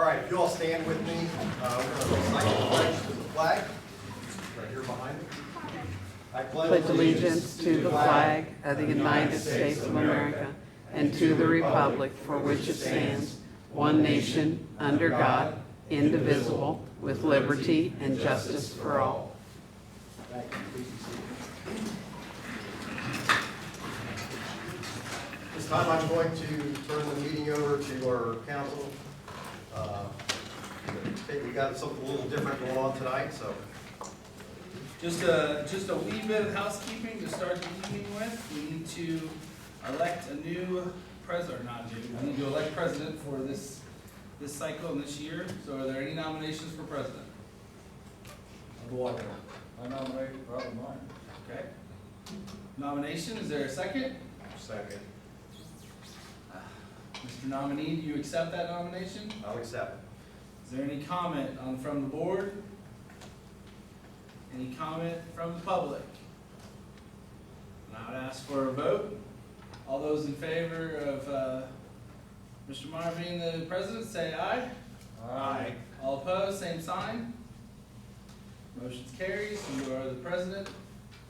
All right, if you all stand with me, we're going to recite the pledge to the flag, right here behind me. I Pledge allegiance to the flag of the United States of America and to the republic for which it stands, one nation, under God, indivisible, with liberty and justice for all. Thank you. Please be seated. This time I'm going to turn the meeting over to our council. We got something a little different going on tonight, so. Just a wee bit of housekeeping to start the evening with. We need to elect a new president, or not new, we need to elect president for this cycle and this year. So are there any nominations for president? I nominate Robin Meyer. Okay. Nomination, is there a second? Second. Mr. Nominee, do you accept that nomination? I'll accept. Is there any comment from the board? Any comment from the public? And I would ask for a vote. All those in favor of Mr. Meyer being the president, say aye. Aye. All opposed, same sign. Motion carries. You are the president.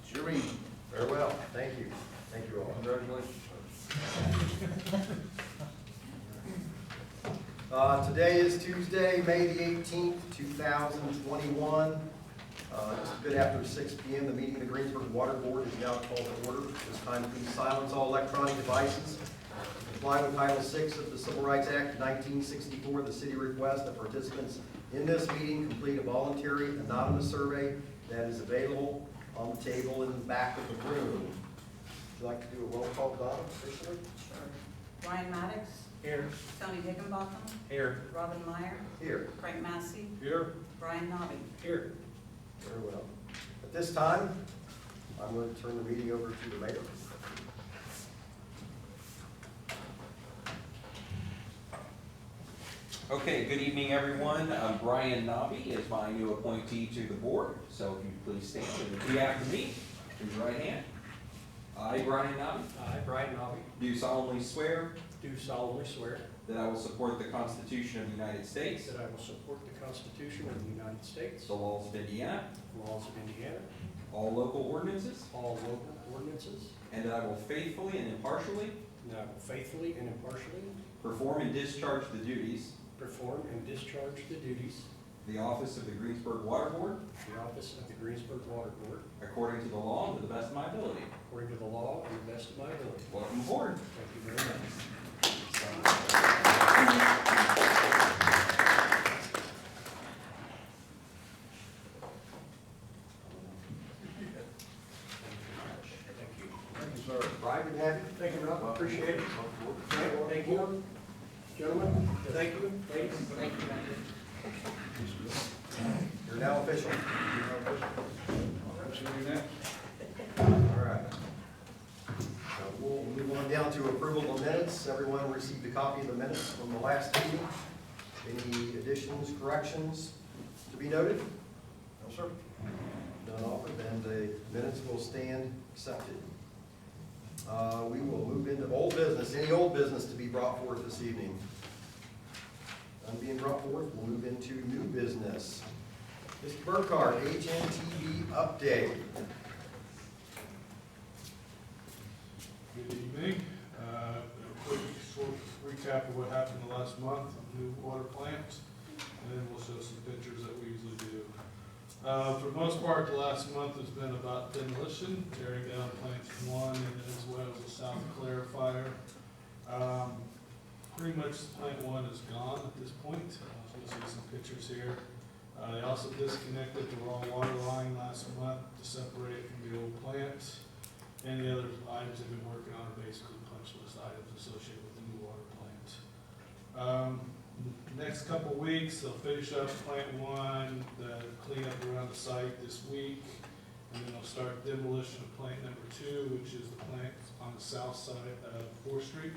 It's your meeting. Very well. Thank you. Thank you all. Congratulations. Today is Tuesday, May the 18th, 2021. Just a bit after 6 p.m., the meeting of the Greensburg Water Board is now called to order. This time, please silence all electronic devices. To comply with Title VI of the Civil Rights Act of 1964, the city requests that participants in this meeting complete a voluntary anonymous survey that is available on the table in the back of the room. Would you like to do a roll call, Donna, officially? Sure. Ryan Maddox. Here. Tony Higginbotham. Here. Robin Meyer. Here. Frank Massey. Here. Brian Nobby. Here. Very well. At this time, I'm going to turn the meeting over to the mayor. Okay, good evening, everyone. Brian Nobby is my new appointee to the board. So if you please stand and repeat after me. Raise your right hand. I, Brian Nobby, I, Brian Nobby, do solemnly swear do solemnly swear that I will support the Constitution of the United States, that I will support the Constitution of the United States, the laws of Indiana, the laws of Indiana, all local ordinances, all local ordinances, and that I will faithfully and impartially and I will faithfully and impartially perform and discharge the duties perform and discharge the duties of the office of the Greensburg Water Board of the office of the Greensburg Water Board according to the law and to the best of my ability. according to the law and the best of my ability. Welcome aboard. Thank you very much. Thank you, sir. Brian, good to have you. Thank you, Rob. Appreciate it. Thank you. Gentlemen, thank you. Ladies, thank you. You're now official. All right. We'll move on down to approval of minutes. Everyone received a copy of the minutes from the last meeting. Any additions, corrections to be noted? No, sir. None offered, then the minutes will stand accepted. We will move into old business. Any old business to be brought forth this evening? None being brought forth, we'll move into new business. Mr. Burkhardt, HNTB update. Good evening. A quick short recap of what happened the last month on new water plants, and then we'll show some pictures that we usually do. For the most part, the last month has been about demolition, tearing down plants 1 and as well as the South Clarifier. Pretty much plant 1 is gone at this point. You'll see some pictures here. They also disconnected the raw water line last month to separate it from the old plant. Any other items they've been working on are basically punch list items associated with the new water plant. Next couple weeks, they'll finish up plant 1, the cleanup around the site this week, and then they'll start demolition of plant number 2, which is the plant on the south side of 4th Street.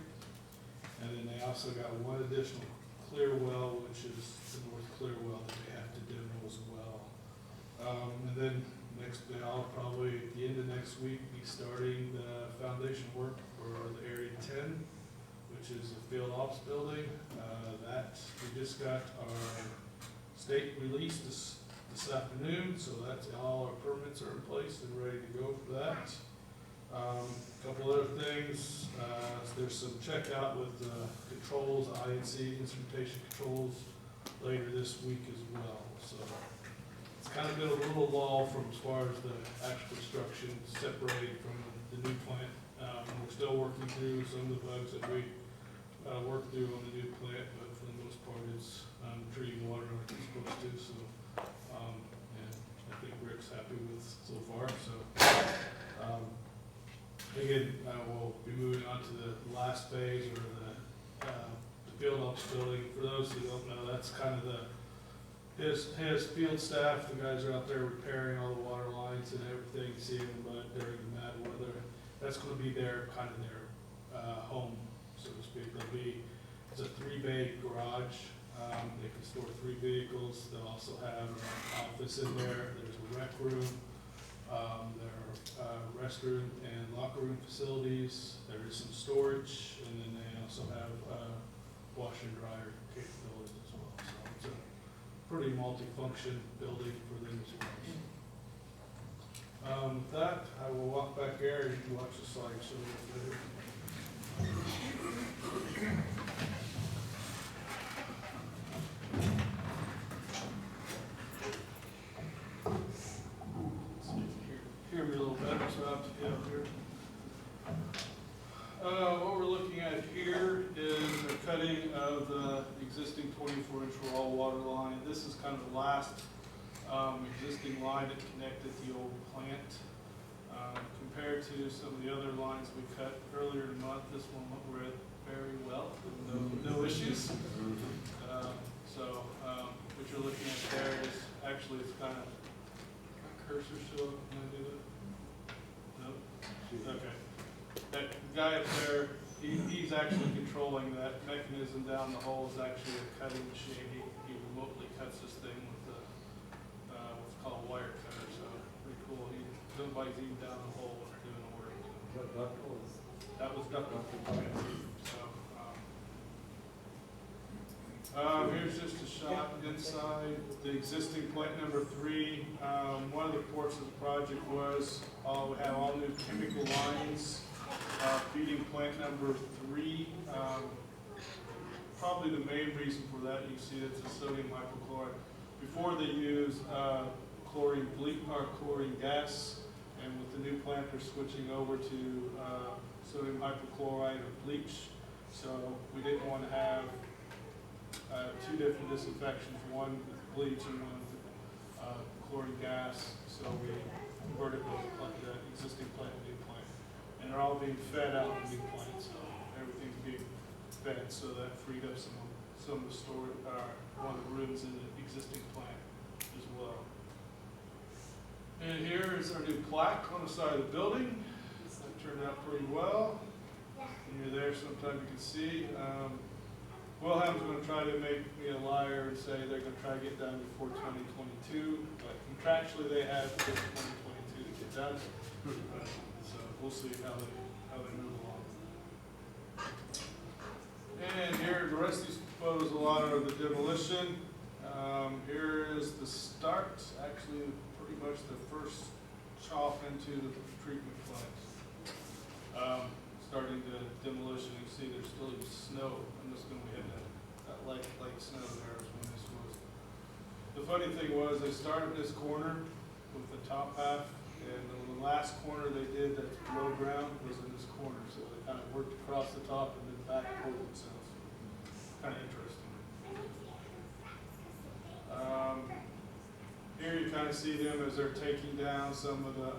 And then they also got one additional clear well, which is the north clear well that they have to demo as well. And then I'll probably at the end of next week be starting the foundation work for the Area 10, which which is the field ops building. That, we just got our state release this afternoon, so that's, all our permits are in place and ready to go for that. Couple other things, there's some checkout with controls, INC instrumentation controls later this week as well. So it's kind of been a little lull from as far as the actual construction separated from the new plant. We're still working through some of the bugs that we worked through on the new plant, but for the most part, it's treating water like it's supposed to. So, and I think Rick's happy with so far. So, again, we'll be moving on to the last phase, or the field ops building. For those who don't know, that's kind of his field staff. The guys are out there repairing all the water lines and everything, seeing the mud during the bad weather. That's going to be their kind of their home, so to speak. It's a 3-bay garage. They can store 3 vehicles. They'll also have an office in there. There's a rec room. There are restroom and locker room facilities. There is some storage, and then they also have washer and dryer capabilities as well. So it's a pretty multi-function building for them as well. With that, I will walk back there and you can watch the slideshow. Hear me a little better, so I have to get up here. What we're looking at here is the cutting of the existing 24-inch raw water line. This is kind of the last existing line that connected the old plant. Compared to some of the other lines we cut earlier in the month, this one went very well, no issues. What you're looking at there is actually, it's kind of, my cursor still up, can I do that? Nope. Okay. That guy up there, he's actually controlling that mechanism down the hole. Is actually a cutting machine. He remotely cuts this thing with what's called a wire cutter. So pretty cool. Nobody's even down the hole when they're doing the work. That was ductile. So here's just a shot inside the existing plant number 3. One of the reports of the project was we have all new chemical lines feeding plant number 3. Probably the main reason for that, you see it's a sodium hypochlorite. Before they use chlorine gas, and with the new plant they're switching over to sodium hypochlorite or bleach. So we didn't want to have 2 different disinfections, one with bleach and one with chlorine gas. So we converted the existing plant to new plant. And they're all being fed out of the new plant, so everything's being fed, so that freed up some of the storage, one of the rooms in the existing plant as well. And here is our new plaque on the side of the building. That turned out pretty well. When you're there, sometimes you can see. Wilhelm's going to try to make me a liar and say they're going to try to get done before 2022, but contractually they have until 2022 to get done. So we'll see how they move along. And here, the rest of these photos, a lot of the demolition. Here is the start, actually pretty much the first chop into the treatment plant. Starting the demolition, you see there's still snow. I'm just going to hit that light snow there is when this was. The funny thing was they started this corner with the top half, and the last corner they did that's below ground was in this corner. So they kind of worked across the top and then back toward themselves. Kind of interesting. Here you kind of see them as they're taking down some of the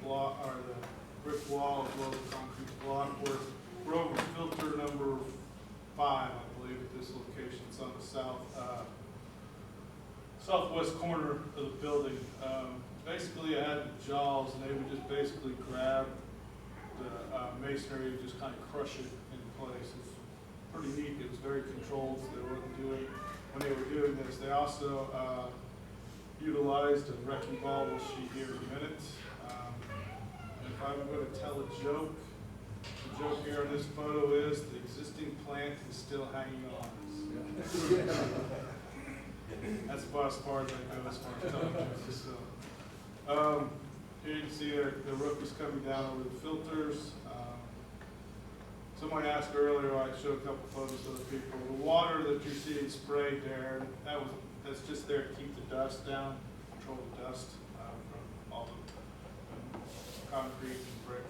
block or the brick wall as well as the concrete block. We're over filter number 5, I believe, at this location. It's on the southwest corner of the building. Basically, I had the jaws, and they would just basically grab the masonry and just kind of crush it into place. It's pretty neat. It was very controlled. So they weren't doing when they were doing this. They also utilized a wrecking ball. We'll see here in a minute. If I'm going to tell a joke, the joke here on this this photo is, the existing plant is still hanging on. That's about as far as I go as far as television. So, here you can see the roof is coming down over the filters. Someone asked earlier, I showed a couple photos of the people. The water that you're seeing sprayed there, that's just there to keep the dust down, control the dust from all the concrete and brick.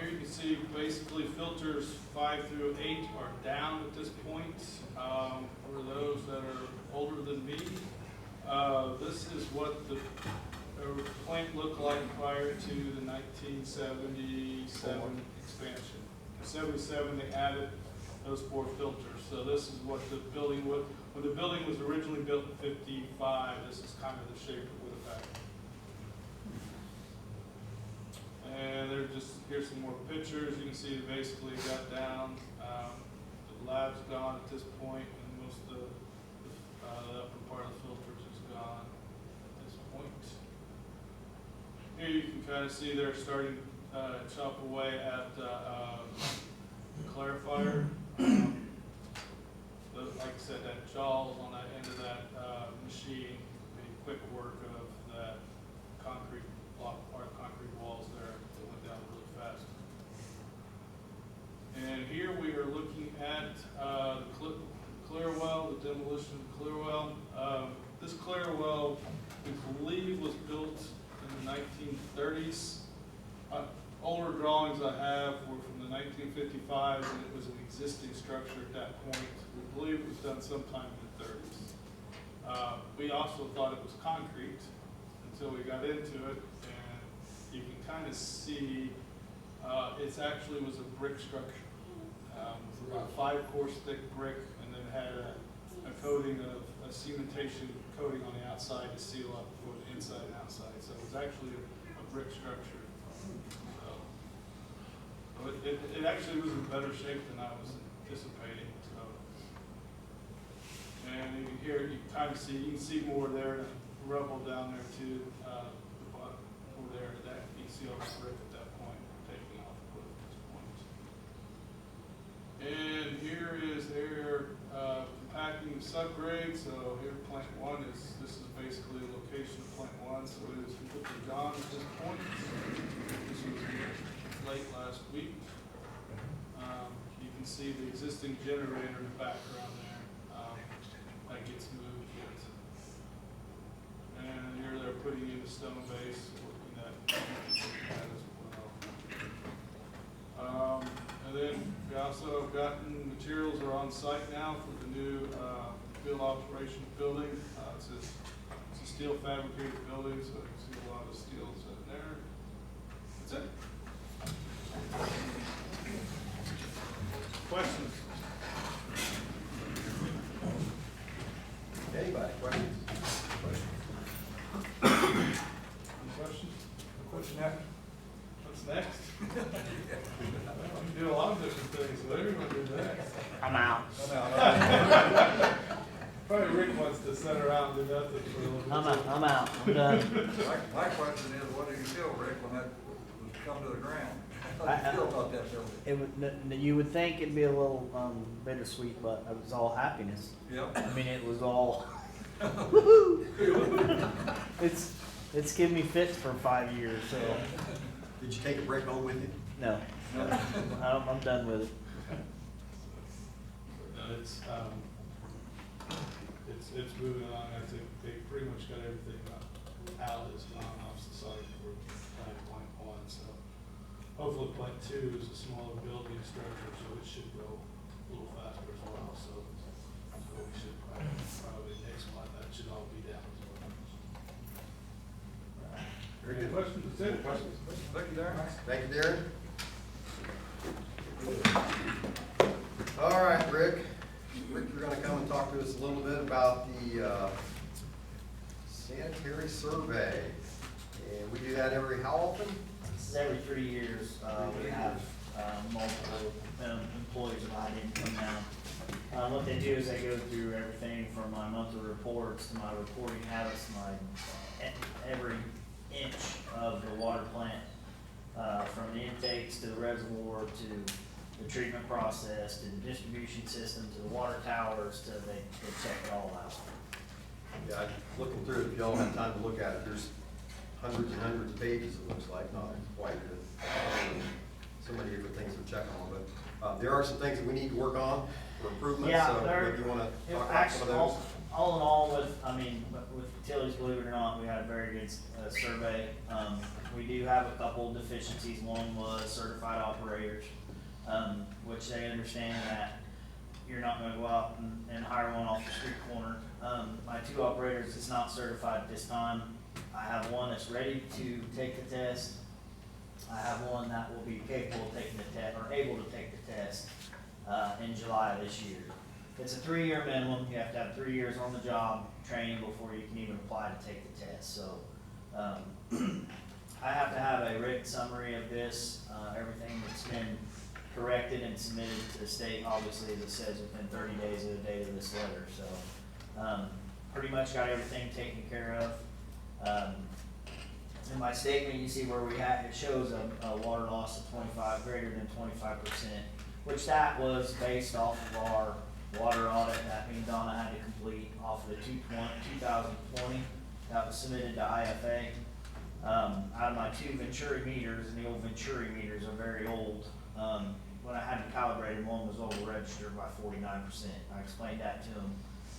Here you can see basically filters 5 through 8 are down at this point. For those that are older than me, this is what the plant looked like prior to the 1977 expansion. In 77, they added those 4 filters. So this is what the building would, when the building was originally built in 55, this is kind of the shape it would have had. And here's some more pictures. You can see it basically got down. The lab's gone at this point, and most of the upper part of the filters is gone at this point. Here you can kind of see they're starting to chop away at the clarifier. Like I said, that jaws on that end of that machine, the quick work of that concrete block, part of concrete walls there, that went down really fast. And here we are looking at the clear well, the demolition of the clear well. This clear well, we believe, was built in the 1930s. Older drawings I have were from the 1955s, and it was an existing structure at that point. We believe it was done sometime in the 30s. We also thought it was concrete until we got into it, and you can kind of see it actually was a brick structure. It was about 5-course thick brick, and then had a coating of a cementation coating on the outside to seal up for the inside and outside. So it was actually a brick structure. It actually was in better shape than I was anticipating. So, and you can hear, you can see more there, the rubble down there too. The bottom over there, that you can see all the brick at that point, taking off the wood at this point. And here is their compacting subgrade. So here, plant 1 is, this is basically a location of plant 1. So it is completely gone at this point. This was late last week. You can see the existing generator in the background there. That gets moved yet. And here they're putting in the stone base, working that as well. And then we also have gotten materials are on site now for the new field operation building. It's a steel fabricated building, so you can see a lot of steel sitting there. That's it. Questions? Anybody, questions? Any questions? What's next? What's next? We can do a lot of different things, so everyone do next. I'm out. Probably Rick wants to sit around and do nothing for a little bit. I'm out. I'm done. My question is, what do you feel, Rick, when that was come to the ground? How do you feel about that building? It would, you would think it'd be a little bittersweet, but it was all happiness. Yep. I mean, it was all woohoo. It's kept me fit for 5 years, so Did you take a break home with you? no, I'm done with it. No, it's moving along. I think they pretty much got everything out is on off the site for plant 1. So hopefully plant 2 is a smaller building structure, so it should go a little faster as well. So we should probably next month that should all be down as well. Very Any good. questions? That's it. Questions? Thank you, Darren. Thank you, Darren. All right, Rick. Rick, you're gonna come and talk to us a little bit about the sanitary survey. And we do that every how often? This is every 3 years. We have multiple employees of mine come down. What they do is they go through everything from my monthly reports to my reporting habits, every inch of the water plant, from the intakes to the reservoir, to the treatment process, to the distribution system, to the water towers, to they check it all out. Yeah, looking through it, if y'all have time to look at it, there's hundreds and hundreds of pages, it looks like, not quite, but so many different things to check on, but there are some things that we need to work on for improvement, Yeah, so there- maybe you wanna It talk about some of actually, those? all in all, with utilities, believe it or not, we had a very good survey. We do have a couple of deficiencies. One was certified operators, which they understand that you're not gonna go out and hire one off the street corner. My 2 operators is not certified at this time. I have one that's ready to take the test. I have one that will be capable of taking the test, or able to take the test, in July of this year. It's a 3-year minimum. You have to have 3 years on the job training before you can even apply to take the test. So, I have to have a written summary of this, everything that's been corrected and submitted to the state, obviously, as it says, within 30 days of the date of this letter. So, pretty much got everything taken care of. In my statement, you see where it shows a water loss of greater than 25%, which that was based off of our water audit that me and Donna had to complete off of the 2020 that was submitted to IFA. Out of my 2 Venturi meters, and the old Venturi meters are very old, when I had them calibrated, one was over-registered by 49%. I explained that to them.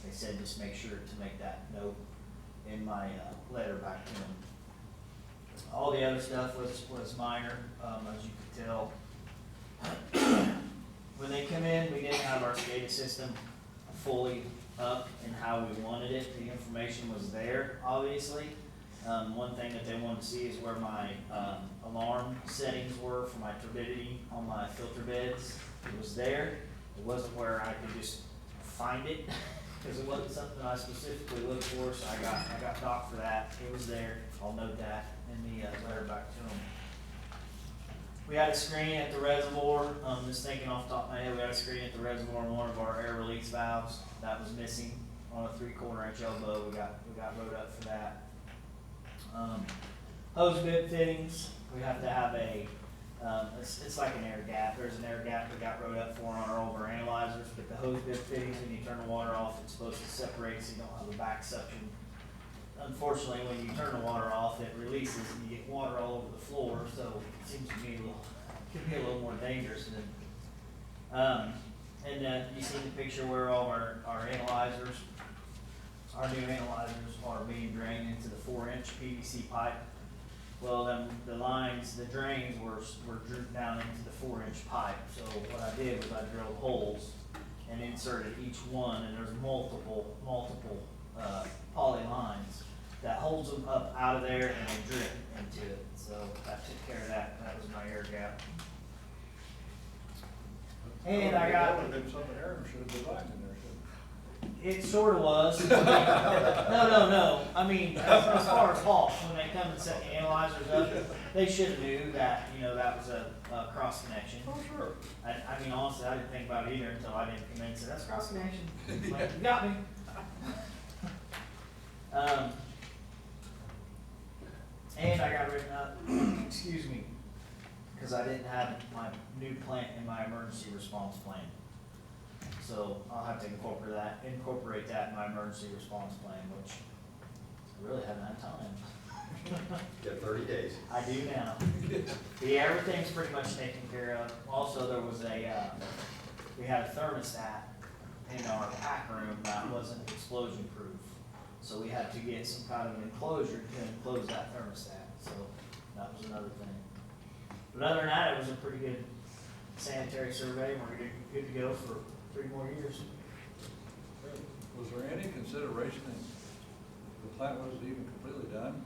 They said just make sure to make that note in my letter back to them. All the other stuff was minor, as you could tell. When they come in, we didn't have our SCADA system fully up and how we wanted it. The information was there, obviously. One thing that they wanted to see is where my alarm settings were for my turbidity on my filter beds. It was there. It wasn't where I could just find it, because it wasn't something I specifically looked for, so I got docked for that. It was there. I'll note that in the letter back to them. We had a screen at the reservoir, just thinking off the top of my head, we had a screen at the reservoir on one of our air release valves that was missing on a 3/4 inch elbow. We got wrote up for that. Hose bib fittings, we have to have it's like an air gap. There's an air gap that got wrote up for on all of our analyzers, but the hose bib fittings, when you turn the water off, it's supposed to separate so you don't have a back suction. Unfortunately, when you turn the water off, it releases and you get water all over the floor, so it seems to be could be a little more dangerous than, you see the picture where all our analyzers, our new analyzers are being drained into the 4-inch PVC pipe. Well, then the lines, the drains were drooped down into the 4-inch pipe. So what I did was I drilled holes and inserted each one, and there's multiple poly lines that holds them up out of there and they drip into it. So that took care of that. That was my air gap. And I got. That would have been something Aaron should have designed in there, shouldn't It sort of was. No. I mean, as far as Hawk, when they come and set the analyzers up, they should have knew that, that was a cross connection. it? Oh, sure. I mean, honestly, I didn't think about it either until I didn't come in and say, that's cross connection. Like, you got me. And I got written up, excuse me, because I didn't have my new plant in my emergency response plan. So I'll have to incorporate that in my emergency response plan, which I really haven't had time. You have 30 days. I do now. But yeah, everything's pretty much taken care of. Also, there was we had a thermostat in our pack room that wasn't explosion proof. So we had to get some kind of an enclosure to enclose that thermostat. So that was another thing. But other than that, it was a pretty good sanitary survey, and we're good to go for 3 more years. Was there any consideration that the plant wasn't even completely done?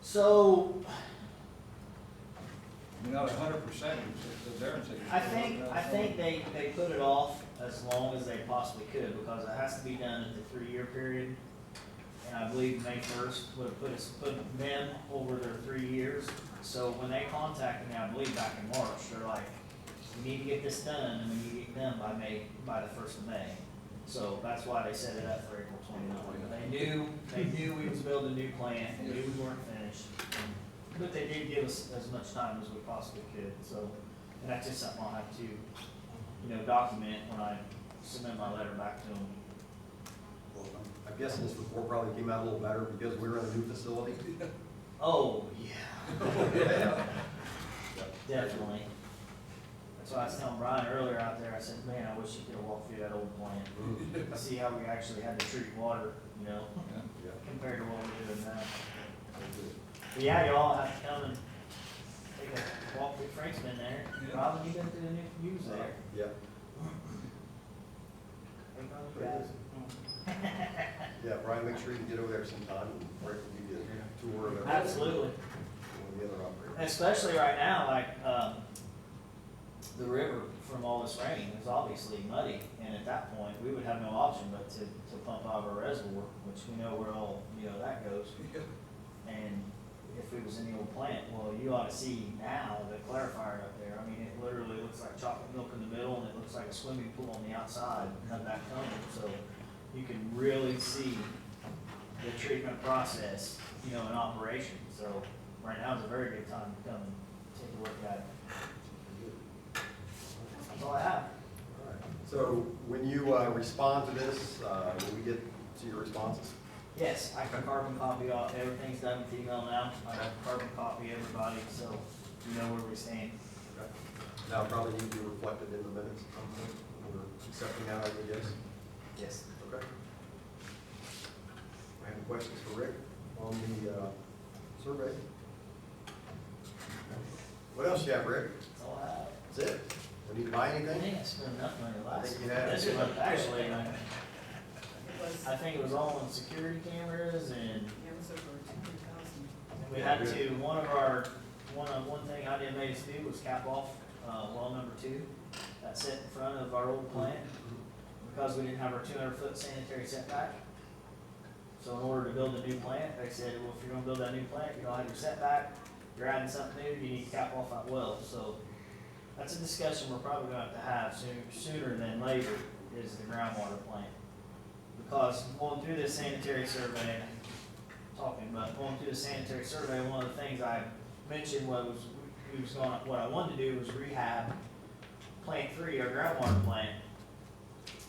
So I mean, not 100%, as Aaron said. I think they put it off as long as they possibly could, because it has to be done at the 3-year period. And I believe May 1st would have put them over their 3 years. So when they contacted me, I believe back in March, they're like, we need to get this done, and we need to get it done by the 1st of May. So that's why they set it up for April 29th. They knew we was building a new plant, they knew we weren't finished. But they did give us as much time as we possibly could, so, and that's just something I'll have to, document when I submit my letter back to them. Well, I'm guessing this report probably came out a little better because we're in a new facility. Oh, yeah. Definitely. That's why I was telling Brian earlier out there, I said, man, I wish you could have walked through that old plant. See how we actually had to treat water, Yeah. compared to what we're doing now. But yeah, you all have to come and take a walk through Frank's been there. Yeah. Robin, you been through the new views there. Yeah. Take on you guys. Yeah, Brian, make sure you can get over there sometime and Rick will give you a tour of everything. Absolutely. One of the other operators. Especially right now, like, the river from all this rain is obviously muddy, and at that point, we would have no option but to pump out of our reservoir, which we know where all, that goes. And if it was in the old plant, well, you ought to see now the clarifier up there. I mean, it literally looks like chocolate milk in the middle, and it looks like a swimming pool on the outside of that tunnel. So you can really see the treatment process, in operation. So right now is a very good time to come and take a look at it. That's all I have. All right. So when you respond to this, will we get to your responses? Yes, I can carbon copy all, everything's done with email now. I have carbon copy everybody, so you know where we stand. Okay. Now probably need to be reflected in the minutes. We're accepting that, I guess. Yes. Okay. I have questions for Rick on the survey. What else you have, Rick? That's all I have. That's it? Do we need to buy I anything? think I spent enough money I last. think you have. This was actually, It was, I think it was all on security cameras, and it was over 200,000. we had to, one thing I didn't make us do was cap off, well number 2. That set in front of our old plant, because we didn't have our 200-foot sanitary setback. So in order to build a new plant, they said, well, if you're gonna build that new plant, you don't have your setback, you're adding something new, you need to cap off that well. So that's a discussion we're probably gonna have to have sooner than later, is the groundwater plant. Because going through this sanitary survey, going through the sanitary survey, one of the things I mentioned was, what I wanted to do was rehab plant 3, our groundwater plant,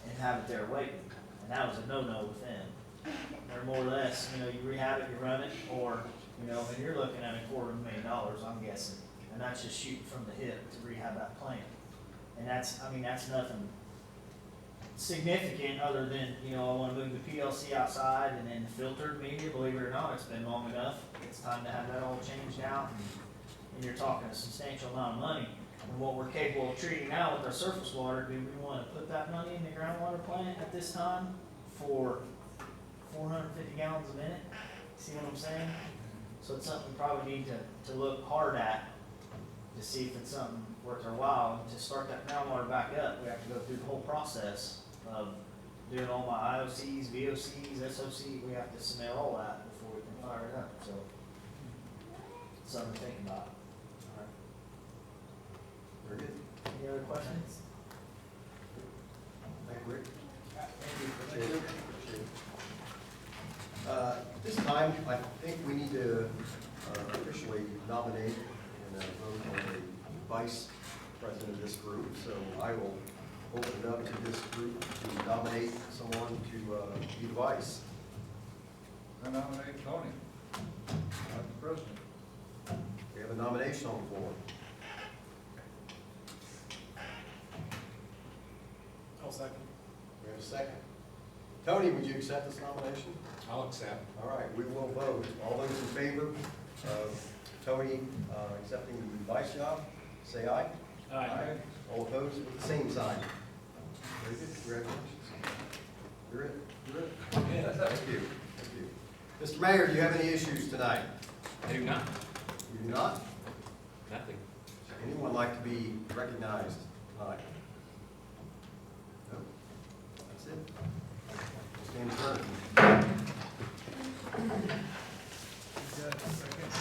and have it there waiting. And that was a no-no with them. They're more or less, you rehab it, you run it, or, and you're looking at $250,000, I'm guessing. And that's just shooting from the hip to rehab that plant. And that's nothing significant other than, I wanna move the PLC outside and then the filtered media, believe it or not, it's been long enough. It's time to have that all changed out, and you're talking a substantial amount of money. And what we're capable of treating now with our surface water, do we wanna put that money in the groundwater plant at this time for 450 gallons a minute? See what I'm saying? So it's something we probably need to look hard at to see if it's something worth our while. To start that groundwater back up, we have to go through the whole process of doing all my IOCs, VOCs, SOC. We have to submit all that before we can fire it up. So something to think about. All right. Very good. Any other questions? Thank you, Rick. Thank you. Appreciate it. Appreciate it. This time, I think we need to officially nominate and vote on the vice president of this group. So I will open it up to this group to nominate someone to be the vice. I nominate Tony, vice president. We have a nomination on the floor. I'll second. We have a second. Tony, would you accept this nomination? I'll accept. All right, we will vote. All those in favor of Tony accepting the vice job, say aye. Aye. All opposed with the same sign. Very good, congratulations. You're it. You're it. Thank you. Thank you. Mr. Mayor, do you have any issues tonight? I do not. You do not? Nothing. Anyone like to be recognized tonight? No? That's it. Stand adjourned.